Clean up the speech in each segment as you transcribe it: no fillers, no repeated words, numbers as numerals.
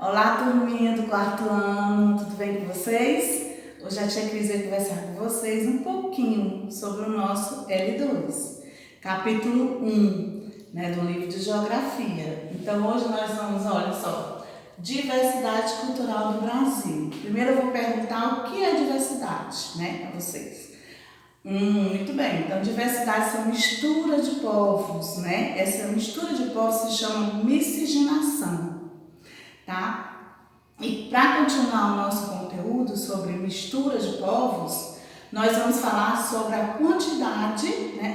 Olá, turminha do quarto ano, tudo bem com vocês? Hoje a tia Cris vai conversar com vocês um pouquinho sobre o nosso L2, capítulo 1, do livro de Geografia. Então hoje nós vamos, olha só, diversidade cultural do Brasil. Primeiro eu vou perguntar o que é diversidade, para vocês. Muito bem, então diversidade são mistura de povos, Essa mistura de povos se chama miscigenação. Tá? E para continuar o nosso conteúdo sobre mistura de povos, nós vamos falar sobre a quantidade,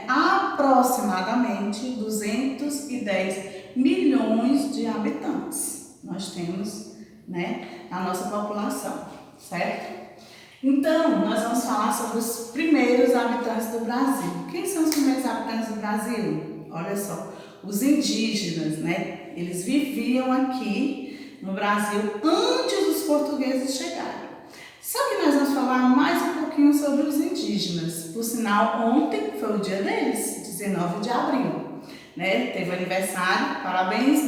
aproximadamente 210 milhões de habitantes nós temos, na nossa população, certo? Então, nós vamos falar sobre os primeiros habitantes do Brasil. Quem são os primeiros habitantes do Brasil? Olha só, os indígenas, Eles viviam aqui no Brasil antes dos portugueses chegarem. Só que nós vamos falar mais um pouquinho sobre os indígenas. Por sinal, ontem foi o dia deles, 19 de abril. Teve aniversário, parabéns,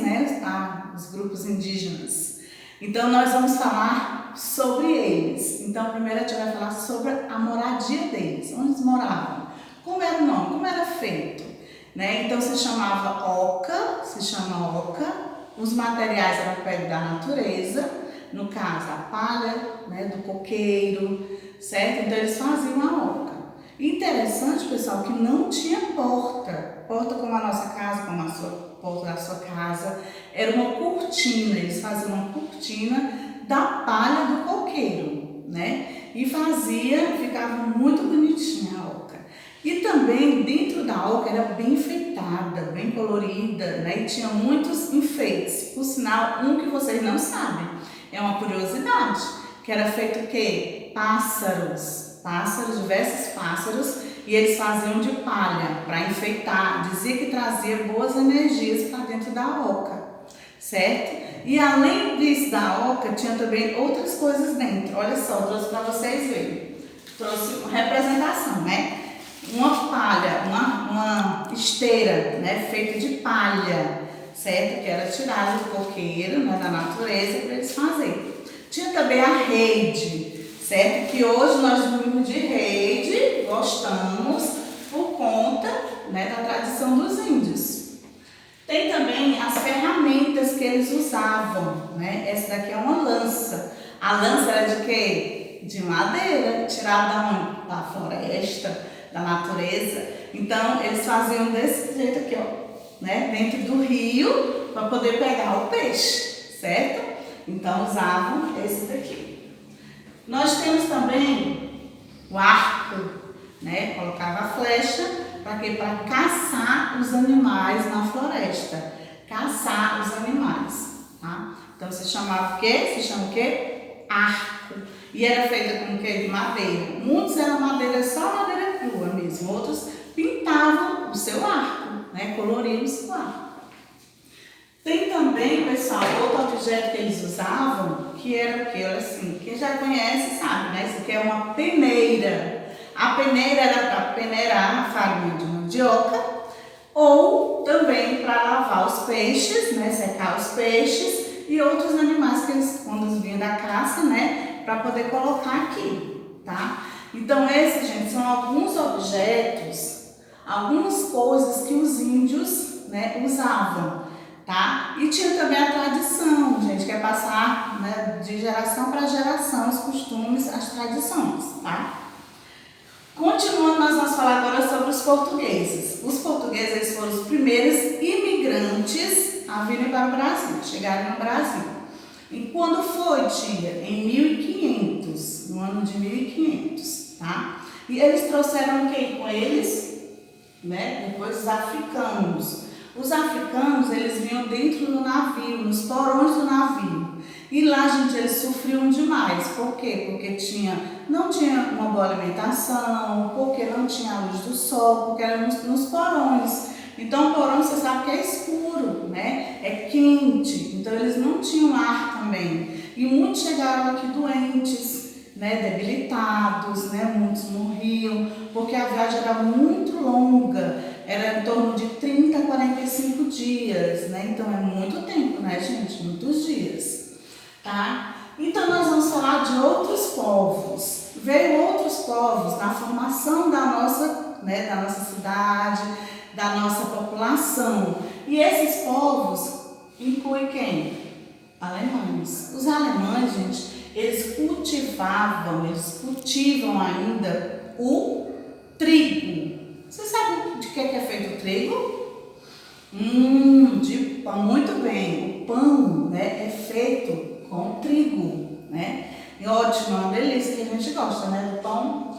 os grupos indígenas. Então, nós vamos falar sobre eles. Então, primeiro a gente vai falar sobre a moradia deles, onde eles moravam. Como era o nome? Como era feito? Então, se chama oca. Os materiais eram pele da natureza, no caso a palha, do coqueiro, certo? Então eles faziam a oca. Interessante, pessoal, que não tinha porta como a nossa casa, como a sua porta da sua casa, era uma cortina, eles faziam uma cortina da palha do coqueiro, E ficava muito bonitinha a oca. E também dentro da oca era bem enfeitada, bem colorida, E tinha muitos enfeites. Por sinal, um que vocês não sabem, é uma curiosidade, que era feito o quê? Pássaros, diversos pássaros, e eles faziam de palha para enfeitar. Dizia que trazia boas energias para dentro da oca, certo? E além disso da oca, tinha também outras coisas dentro. Olha só, trouxe para vocês verem. Trouxe uma representação, Uma palha, uma esteira, feita de palha, certo? Que era tirada do coqueiro, da natureza, para eles fazerem. Tinha também a rede, certo? Que hoje nós vimos de rede, gostamos, por conta, da tradição dos índios. Tem também as ferramentas que eles usavam, Essa daqui é uma lança. A lança era de quê? De madeira, tirada da floresta, da natureza. Então, eles faziam desse jeito aqui, dentro do rio, para poder pegar o peixe, certo? Então, usavam esse daqui. Nós temos também o arco, Colocava a flecha, para quê? Para caçar os animais na floresta. Caçar os animais, tá? Então, se chamava o quê? Se chama o quê? Arco. E era feita com o quê? De madeira. Muitos eram madeira, só madeira crua mesmo. Outros pintavam o seu arco, Coloriam o seu arco. Tem também, pessoal, outro objeto que eles usavam, que era o quê? Olha assim, quem já conhece sabe, Isso aqui é uma peneira. A peneira era para peneirar a farinha de mandioca ou também para lavar os peixes, secar os peixes e outros animais que eles, quando vinham da caça, para poder colocar aqui, tá? Então, esses, gente, são alguns objetos, algumas coisas que os índios, usavam, tá? E tinha também a tradição, gente, que é passar, de geração para geração os costumes, as tradições, tá? Continuando, nós vamos falar agora sobre os portugueses. Os portugueses, eles foram os primeiros imigrantes a virem para o Brasil, chegaram no Brasil. E quando foi, tia? Em 1500, no ano de 1500, tá? E eles trouxeram quem com eles? Depois os africanos. Os africanos, eles vinham dentro do navio, nos porões do navio. E lá, gente, eles sofriam demais. Por quê? Porque não tinha uma boa alimentação, porque não tinha a luz do sol, porque era nos porões. Então, o porão, você sabe que é escuro, É quente. Então, eles não tinham ar também. E muitos chegaram aqui doentes, debilitados, Muitos morriam, porque a viagem era muito longa. Era em torno de 30 a 45 dias, Então, é muito tempo, gente? Muitos dias. tá? Então nós vamos falar de outros povos. Veio outros povos na formação da nossa cidade, da nossa população. E esses povos incluem quem? Alemães. Os alemães, gente, eles cultivam ainda o trigo. Você sabe de que é feito o trigo? De pão. Muito bem. O pão, né, é feito com trigo, né? E ótimo, é uma delícia que a gente gosta, né, do pão.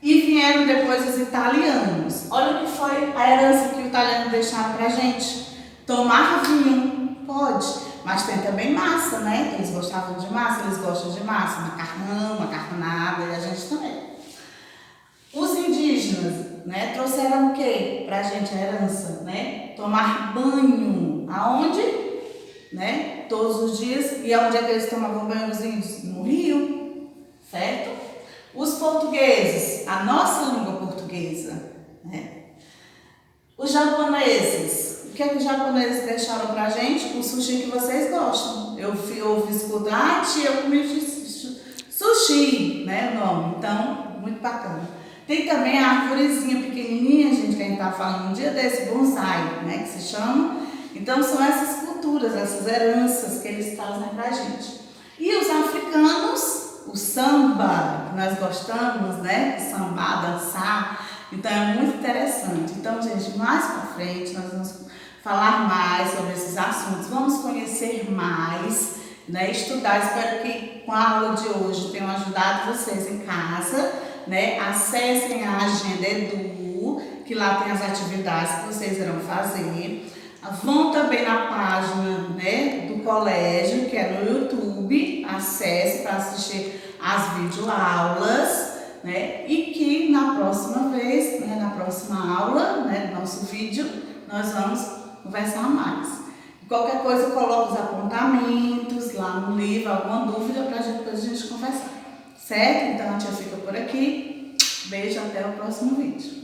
E vieram depois os italianos. Olha o que foi a herança que o italiano deixaram pra gente. Tomar vinho, pode, mas tem também massa, né? Eles gostavam de massa, eles gostam de massa, macarrão, macarronada, e a gente também. Os indígenas, né, trouxeram o quê pra gente a herança, né? Tomar banho. Aonde? Né? Todos os dias. E aonde é que eles tomavam banho, os índios? No rio, certo? Os portugueses, a nossa língua portuguesa, né? Os japoneses, o que é que os japoneses deixaram pra gente? O sushi que vocês gostam. Eu ouvi escutar, tia, eu comi sushi, né, o nome. Então, muito bacana. Tem também a arvorezinha pequenininha, gente, que a gente tá falando um dia desse, bonsai, né, que se chama. Então, são essas culturas, essas heranças que eles trazem pra gente. E os africanos, o samba, que nós gostamos, né, sambar, dançar. Então, é muito interessante. Então, gente, mais pra frente, nós vamos falar mais sobre esses assuntos. Vamos conhecer mais, né, estudar. Espero que com a aula de hoje tenham ajudado vocês em casa, né? Acessem a Agenda Edu, que lá tem as atividades que vocês irão fazer. Vão também na página, né, do colégio, que é no YouTube. Acesse para assistir as videoaulas, né? E que na próxima vez, né, na próxima aula, né, do nosso vídeo, nós vamos conversar mais. Qualquer coisa, coloca os apontamentos lá no livro, alguma dúvida, para depois a gente conversar. Certo? Então a tia fica por aqui. Beijo, até o próximo vídeo.